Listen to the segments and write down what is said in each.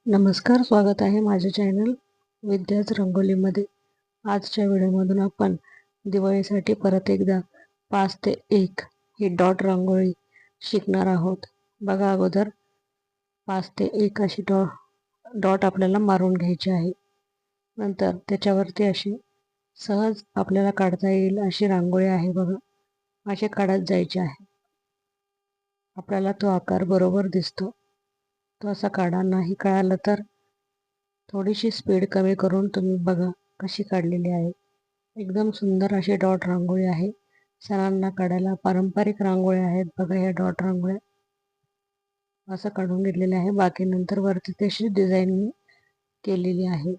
नमस्कार, स्वागत आहे माझ्या चॅनल विद्याच रंगोलीमध्ये. आजच्या व्हिडिओमधून आपण दिवाळीसाठी परत एकदा 5 ते 1 ही डॉट रांगोळी शिकणार आहोत. बघा, अगोदर 5 ते 1 अशी डॉट आपल्याला मारून घ्यायची आहे. नंतर त्याच्यावरती अशी सहज आपल्याला काढता येईल अशी रांगोळी आहे बघा, असे काढत जायचे आहे. आपल्याला तो आकार बरोबर दिसतो तो असा काढा. नाही कळालं तर थोडीशी स्पीड कमी करून तुम्ही बघा कशी काढलेली आहे. एकदम सुंदर अशी डॉट रांगोळी आहे. सणांना काढायला पारंपरिक रांगोळ्या आहेत बघा. ह्या डॉट रांगोळ्या असं काढून घेतलेले आहे. बाकी नंतर वरती तशी डिझाईन मी केलेली आहे.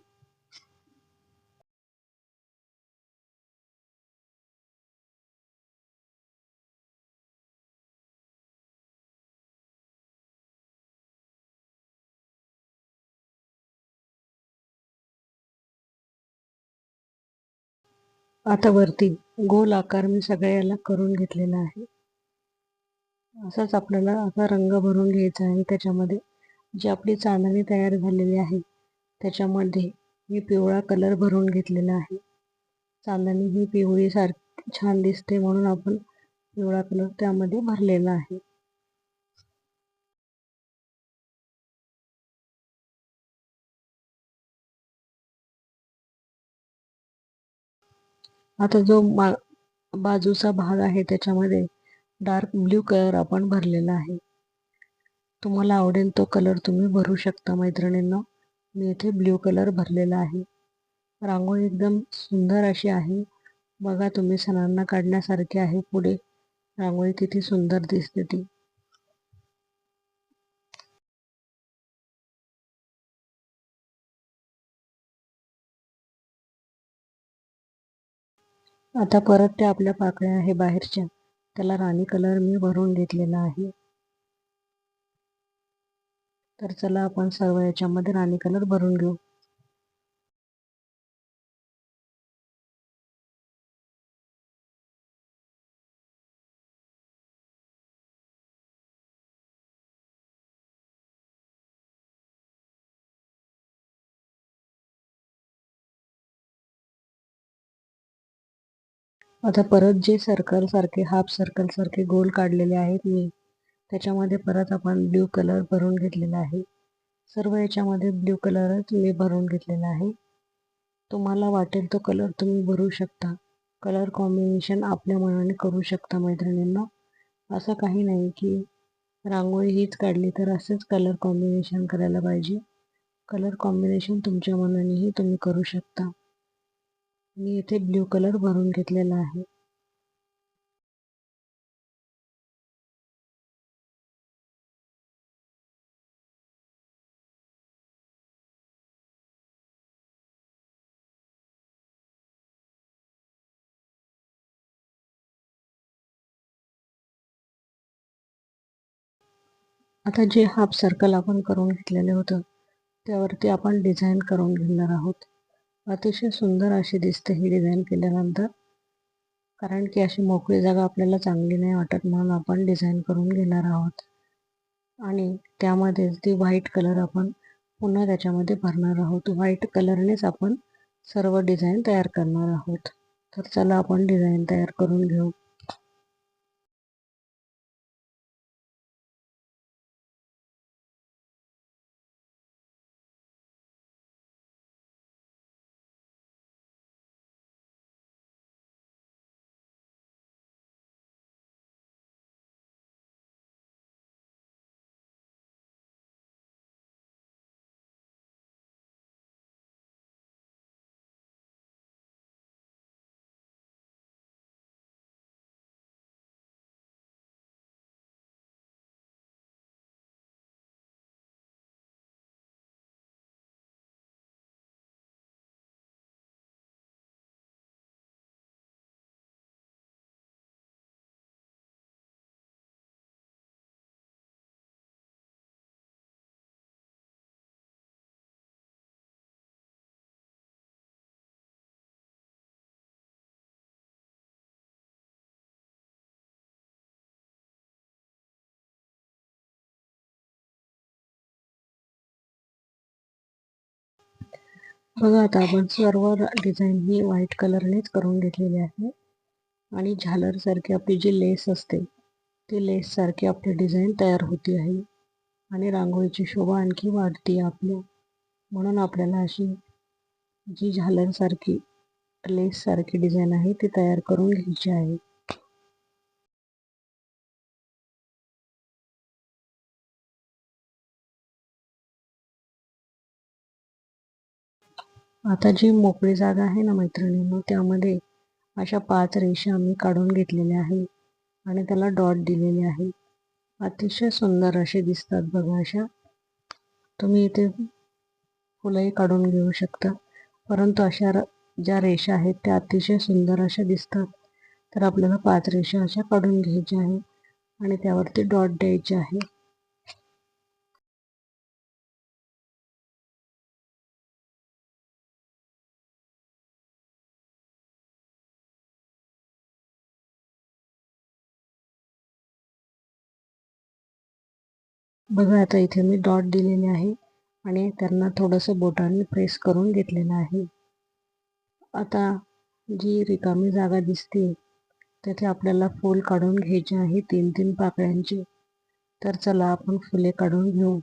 आता वरती गोल आकार मी सगळ्याला करून घेतलेला आहे. असंच आपल्याला आता रंग भरून घ्यायचा आहे. त्याच्यामध्ये जी आपली चांदणी तयार झालेली आहे त्याच्यामध्ये मी पिवळा कलर भरून घेतलेला आहे. चांदणी ही पिवळी सारखी छान दिसते म्हणून आपण पिवळा कलर त्यामध्ये भरलेला आहे. आता जो बाजूचा भाग आहे त्याच्यामध्ये डार्क ब्ल्यू कलर आपण भरलेला आहे. तुम्हाला आवडेल तो कलर तुम्ही भरू शकता मैत्रिणींनो. मी इथे ब्ल्यू कलर भरलेला आहे. रांगोळी एकदम सुंदर अशी आहे बघा. तुम्ही सणांना काढण्यासारखी आहे. पुढे रांगोळी किती सुंदर दिसते ती. आता परत त्या आपल्या पाकळ्या आहे बाहेरच्या त्याला राणी कलर मी भरून घेतलेला आहे. तर चला आपण सर्व याच्यामध्ये राणी कलर भरून घेऊ. आता परत जे सर्कल सारखे हाफ सर्कल सारखे गोल काढलेले आहेत मी त्याच्यामध्ये परत आपण ब्ल्यू कलर भरून घेतलेला आहे. सर्व याच्यामध्ये ब्ल्यू कलरच मी भरून घेतलेला आहे. तुम्हाला वाटेल तो कलर तुम्ही भरू शकता. कलर कॉम्बिनेशन आपल्या मनाने करू शकता मैत्रिणींना. असं काही नाही की रांगोळी हीच काढली तर असंच कलर कॉम्बिनेशन करायला पाहिजे. कलर कॉम्बिनेशन तुमच्या मनानेही तुम्ही करू शकता. मी इथे ब्ल्यू कलर भरून घेतलेला आहे. आता जे हाफ सर्कल आपण करून घेतलेले होतं त्यावरती आपण डिझाईन करून घेणार आहोत. अतिशय सुंदर अशी दिसते ही डिझाईन केल्यानंतर. कारण की अशी मोकळी जागा आपल्याला चांगली नाही वाटत म्हणून आपण डिझाईन करून घेणार आहोत. आणि त्यामध्ये ती व्हाईट कलर आपण पुन्हा त्याच्यामध्ये भरणार आहोत. व्हाईट कलरनेच आपण सर्व डिझाईन तयार करणार आहोत. तर चला आपण डिझाईन तयार करून घेऊ. बघा आता आपण सर्व डिझाईन ही व्हाईट कलरनेच करून घेतलेली आहे आणि झालर सारखी आपली जी लेस असते ती लेस सारखी आपली डिझाईन तयार होती आहे आणि रांगोळीची शोभा आणखी वाढते आपली. म्हणून आपल्याला अशी जी झालर सारखी लेस सारखी डिझाईन आहे ती तयार करून घ्यायची आहे. आता जी मोकळी जागा आहे ना मैत्रिणींनो, त्यामध्ये अशा 5 रेषा मी काढून घेतलेल्या आहे आणि त्याला डॉट दिलेले आहे. अतिशय सुंदर असे दिसतात बघा. अशा तुम्ही इथे फुलंही काढून घेऊ शकता, परंतु अशा ज्या रेषा आहेत त्या अतिशय सुंदर अशा दिसतात. तर आपल्याला 5 रेषा अशा काढून घ्यायच्या आहे आणि त्यावरती डॉट द्यायचे आहे. बघा आता इथे मी डॉट दिलेले आहे आणि त्यांना थोडंसं बोटाने प्रेस करून घेतलेलं आहे. आता जी रिकामी जागा दिसते तेथे आपल्याला फूल काढून घ्यायचे आहे 3-3 पाकळ्यांचे. तर चला आपण फुले काढून घेऊ.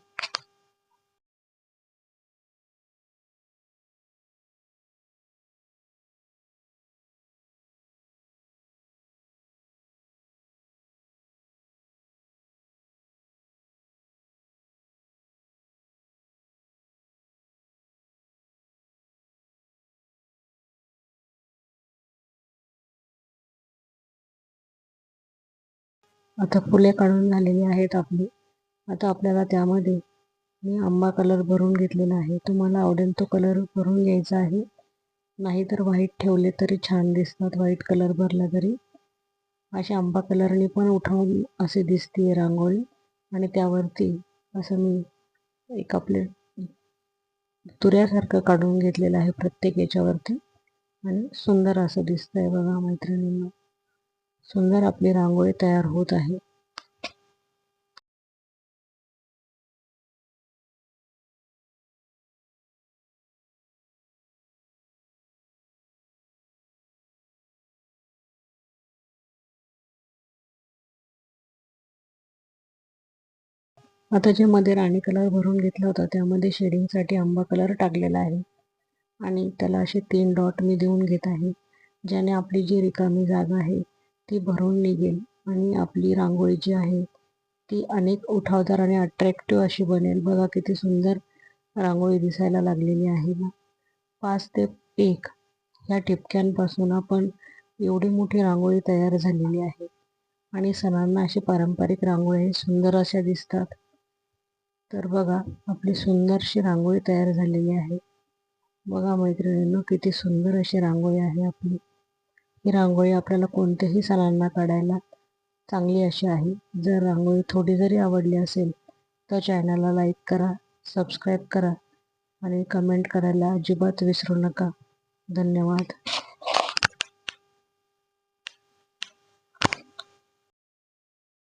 आता फुले काढून झालेली आहेत आपली. आता आपल्याला त्यामध्ये मी आंबा कलर भरून घेतलेला आहे. तुम्हाला आवडेल तो कलर भरून घ्यायचा आहे. नाहीतर व्हाईट ठेवले तरी छान दिसतात. व्हाईट कलर भरला तरी अशी आंबा कलरने पण उठावून असे दिसते रांगोळी. आणि त्यावरती असं मी एक आपले तुऱ्यासारखं काढून घेतलेलं आहे प्रत्येक याच्यावरती आणि सुंदर असं दिसतंय बघा मैत्रिणींना. सुंदर आपली रांगोळी तयार होत आहे. आता जे मध्ये राणी कलर भरून घेतला होता त्यामध्ये शेडिंगसाठी आंबा कलर टाकलेला आहे आणि त्याला असे 3 डॉट मी देऊन घेत आहे, ज्याने आपली जी रिकामी जागा आहे ती भरून निघेल आणि आपली रांगोळी जी आहे ती अनेक उठावदार आणि अट्रॅक्टिव्ह अशी बनेल. बघा किती सुंदर रांगोळी दिसायला लागलेली आहे ना. 5 ते 1 ह्या ठिपक्यांपासून आपण एवढी मोठी रांगोळी तयार झालेली आहे आणि सणांना अशी पारंपरिक रांगोळी सुंदर अशा दिसतात. तर बघा आपली सुंदरशी रांगोळी तयार झालेली आहे. बघा मैत्रिणींनो किती सुंदर अशी रांगोळी आहे आपली. ही रांगोळी आपल्याला कोणत्याही सणांना काढायला चांगली अशी आहे. जर रांगोळी थोडी जरी आवडली असेल तर चॅनलला लाईक करा, सबस्क्राईब करा आणि कमेंट करायला अजिबात विसरू नका. धन्यवाद.